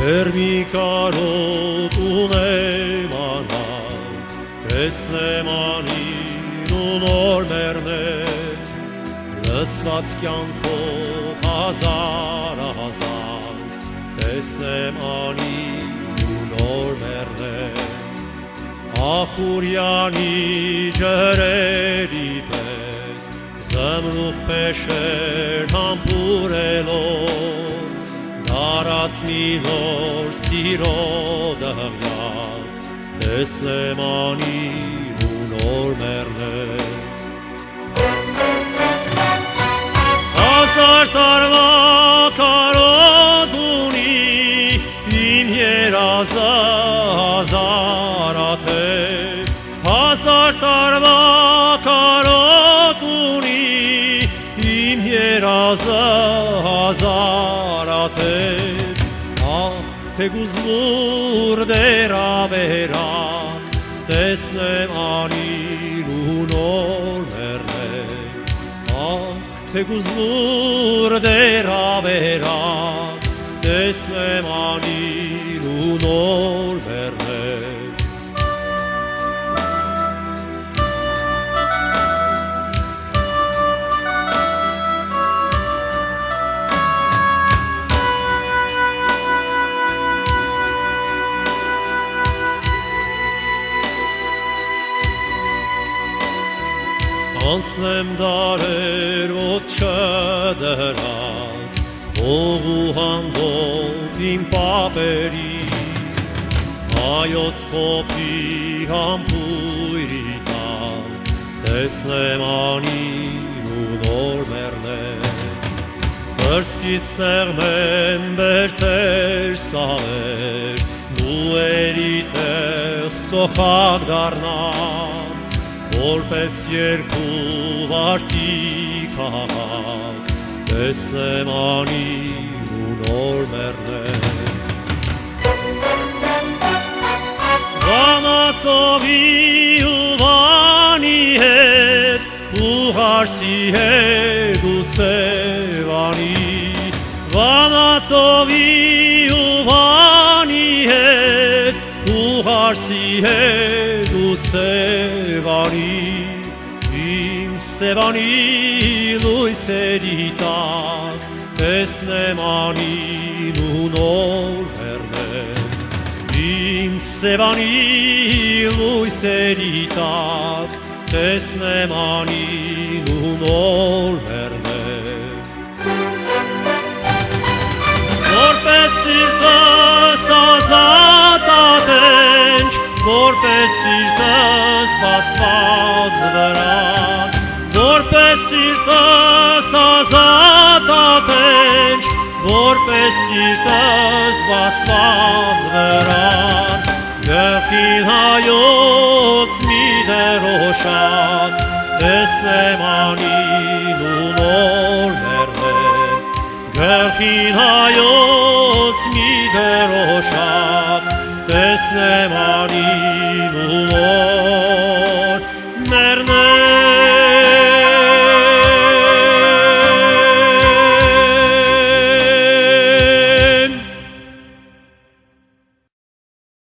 Մի կարոտ ունեմ անալ, տեսնեմ անին ու նոր մերներ, լծված կյանքով հազար, տեսնեմ անին ու նոր մերներ, ախուրյանի ջրերի պես, զմրուխ փեշեր համբուրելով, Դարած մի նոր սիրո դղյակ, տեսնեմ անին ու նոր մերներ, Հազար տարվա կարոտ ունի իմ երազը հազարաթև, Հազար տարվա կարոտ ունի իմ երազը հազարաթև, Ահ, թե գուզմուր դերավերակ, տեսնեմ անին ու նոր մերներ, Ահ, թե գուզմուր դերավերակ, տեսնեմ անին ու նոր մերներ, Անցնեմ դարեր ոտ չդրած, Հող ու հանդով իմ պապերի, Հայոց փոփի համբույրի տակ, Տեսնեմ անին ու նոր մերներ, Բրծքի սեղմեն բերտեր սավեր, Դուերի տեղ սոխակ դառնան, Որպես երկու վարտի քաղաք, տեսնեմ անին ու նոր մերներ, Վանածովի ու վանի հետ, ու հարսի հետ ու սևանի, Վանածովի ու վանի հետ, ու հարսի հետ ու սևանի, Իմ սևանի լույսերի տակ, տեսնեմ անին ու նոր մերներ, Իմ սևանի լույսերի տակ, տեսնեմ անին ու նոր մերներ, Որպես սիրտս ազատ ատենչ, Որպես սիրտս բացված վրան, Որպես սիրտս ազատ ատենչ, Որպես սիրտս բացված վրան, Գլխին հայոց մի դրոշակ, տեսնեմ անին ու նոր մերներ, Գլխին հայոց մի դրոշակ, տեսնեմ անին